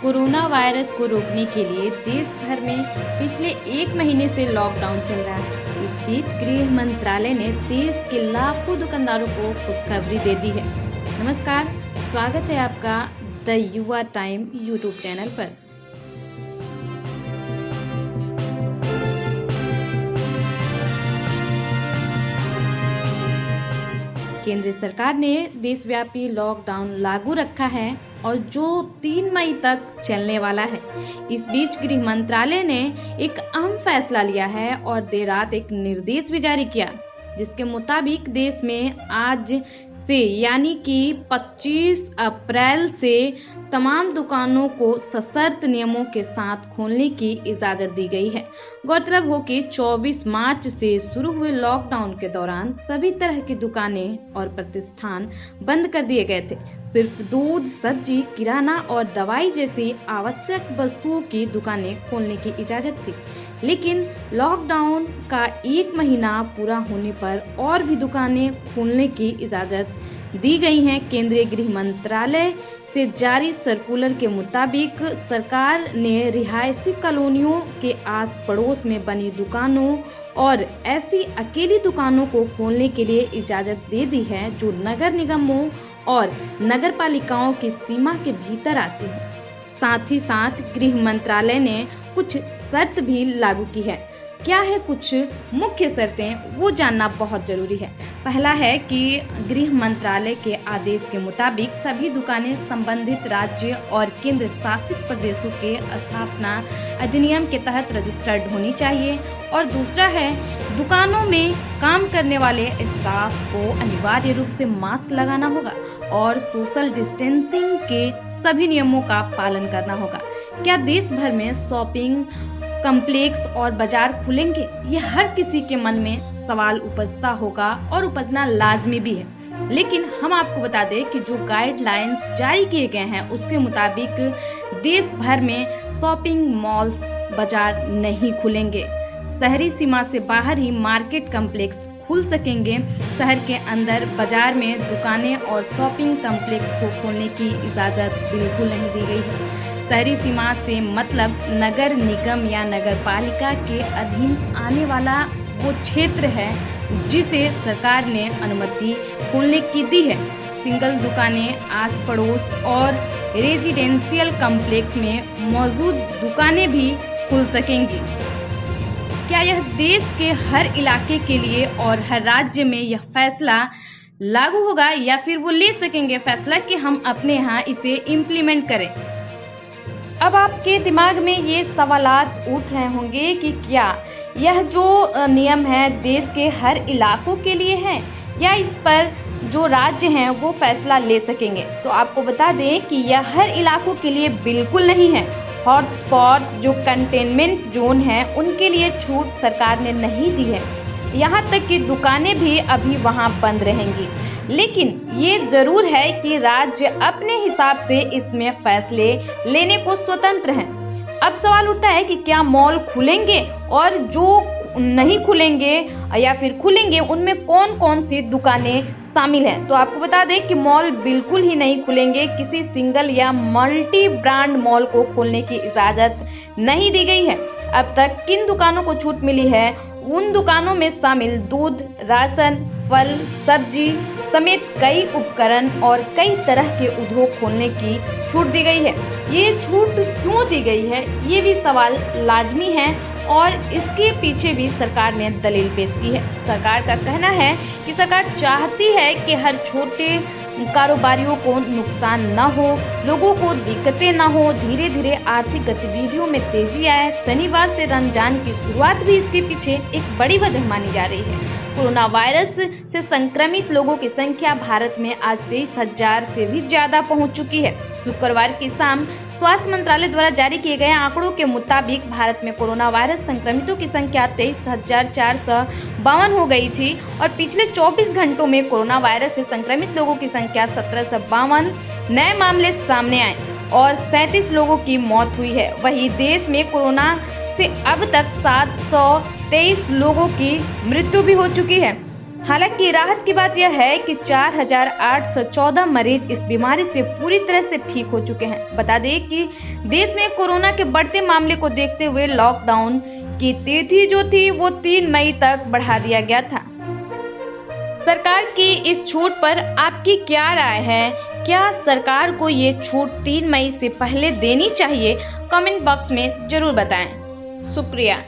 Corona virus को रोकने के लिए देश भर में पिछले 1 महीने से लॉकडाउन चल रहा है। इस बीच गृह मंत्रालय ने देश के लाखों दुकानदारों को खुशखबरी दे दी है। नमस्कार, स्वागत है आपका द युवा टाइम यूट्यूब चैनल पर। केंद्र सरकार ने देशव्यापी लॉकडाउन लागू रखा है और जो 3 मई तक चलने वाला है। इस बीच गृह मंत्रालय ने एक अहम फैसला लिया है और देर रात एक निर्देश भी जारी किया, जिसके मुताबिक देश में आज से यानी कि 25 अप्रैल से तमाम दुकानों को सशर्त नियमों के साथ खोलने की इजाजत दी गई है। गौरतलब हो कि 24 मार्च से शुरू हुए लॉकडाउन के दौरान सभी तरह की दुकानें और प्रतिष्ठान बंद कर दिए गए थे। सिर्फ दूध, सब्जी, किराना और दवाई जैसी आवश्यक वस्तुओं की दुकानें खोलने की इजाजत थी। लेकिन लॉकडाउन का 1 महीना पूरा होने पर और भी दुकानें खोलने की इजाजत दी गई है। केंद्रीय गृह मंत्रालय से जारी सर्कुलर के मुताबिक सरकार ने रिहायशी कॉलोनियों के आस पड़ोस में बनी दुकानों और ऐसी अकेली दुकानों को खोलने के लिए इजाजत दे दी है जो नगर निगमों और नगर पालिकाओं की सीमा के भीतर आती है। साथ ही साथ गृह मंत्रालय ने कुछ शर्त भी लागू की है। क्या है कुछ मुख्य शर्तें, वो जानना बहुत जरूरी है। पहला है कि गृह मंत्रालय के आदेश के मुताबिक सभी दुकानें संबंधित राज्य और केंद्र शासित प्रदेशों के स्थापना अधिनियम के तहत रजिस्टर्ड होनी चाहिए। और दूसरा है, दुकानों में काम करने वाले स्टाफ को अनिवार्य रूप से मास्क लगाना होगा और सोशल डिस्टेंसिंग के सभी नियमों का पालन करना होगा। क्या देश भर में शॉपिंग कॉम्प्लेक्स और बाजार खुलेंगे? ये हर किसी के मन में सवाल उपजता होगा और उपजना लाजमी भी है। लेकिन हम आपको बता दें कि जो गाइडलाइंस जारी किए गए हैं उसके मुताबिक देश भर में शॉपिंग मॉल्स, बाजार नहीं खुलेंगे। शहरी सीमा से बाहर ही मार्केट कॉम्प्लेक्स खुल सकेंगे। शहर के अंदर बाजार में दुकानें और शॉपिंग कॉम्प्लेक्स को खोलने की इजाजत बिल्कुल नहीं दी गई है। शहरी सीमा से मतलब नगर निगम या नगर पालिका के अधीन आने वाला वो क्षेत्र है जिसे सरकार ने अनुमति खोलने की दी है। सिंगल दुकानें आस पड़ोस और रेजिडेंशियल कॉम्प्लेक्स में मौजूद दुकानें भी खुल सकेंगी। क्या यह देश के हर इलाके के लिए और हर राज्य में यह फैसला लागू होगा या फिर वो ले सकेंगे फैसला कि हम अपने यहाँ इसे इम्प्लीमेंट करें? अब आपके दिमाग में ये सवालात उठ रहे होंगे कि क्या यह जो नियम है देश के हर इलाकों के लिए है या इस पर जो राज्य हैं वो फैसला ले सकेंगे। तो आपको बता दें कि यह हर इलाकों के लिए बिल्कुल नहीं है। हॉटस्पॉट जो कंटेनमेंट जोन है उनके लिए छूट सरकार ने नहीं दी है। यहाँ तक कि दुकानें भी अभी वहाँ बंद रहेंगी। लेकिन ये जरूर है कि राज्य अपने हिसाब से इसमें फैसले लेने को स्वतंत्र हैं। अब सवाल उठता है कि क्या मॉल खुलेंगे और जो नहीं खुलेंगे या फिर खुलेंगे उनमें कौन कौन सी दुकानें शामिल हैं। तो आपको बता दें कि मॉल बिल्कुल ही नहीं खुलेंगे। किसी सिंगल या मल्टी ब्रांड मॉल को खोलने की इजाजत नहीं दी गई है। अब तक किन दुकानों को छूट मिली है, उन दुकानों में शामिल दूध, राशन, फल, सब्जी समेत कई उपकरण और कई तरह के उद्योग खोलने की छूट दी गई है। ये छूट क्यों दी गई है, ये भी सवाल लाजमी है और इसके पीछे भी सरकार ने दलील पेश की है। सरकार का कहना है कि सरकार चाहती है कि हर छोटे कारोबारियों को नुकसान न हो, लोगों को दिक्कतें न हो, धीरे धीरे आर्थिक गतिविधियों में तेजी आए। शनिवार से रमजान की शुरुआत भी इसके पीछे एक बड़ी वजह मानी जा रही है। कोरोना वायरस से संक्रमित लोगों की संख्या भारत में आज 23,000 से भी ज्यादा पहुंच चुकी है। शुक्रवार की शाम स्वास्थ्य मंत्रालय द्वारा जारी किए गए आंकड़ों के मुताबिक भारत में कोरोना वायरस संक्रमितों की संख्या 23,452 हो गई थी और पिछले 24 घंटों में कोरोना वायरस से संक्रमित लोगों की संख्या 1752 नए मामले सामने आए और 37 लोगों की मौत हुई है। वहीं देश में कोरोना से अब तक 723 लोगों की मृत्यु भी हो चुकी है। हालांकि राहत की बात यह है कि 4,814 मरीज इस बीमारी से पूरी तरह से ठीक हो चुके हैं। बता दें कि देश में कोरोना के बढ़ते मामले को देखते हुए लॉकडाउन की तिथि जो थी वो 3 मई तक बढ़ा दिया गया था। सरकार की इस छूट पर आपकी क्या राय है? क्या सरकार को ये छूट 3 मई से पहले देनी चाहिए? कमेंट बॉक्स में जरूर बताएं। शुक्रिया।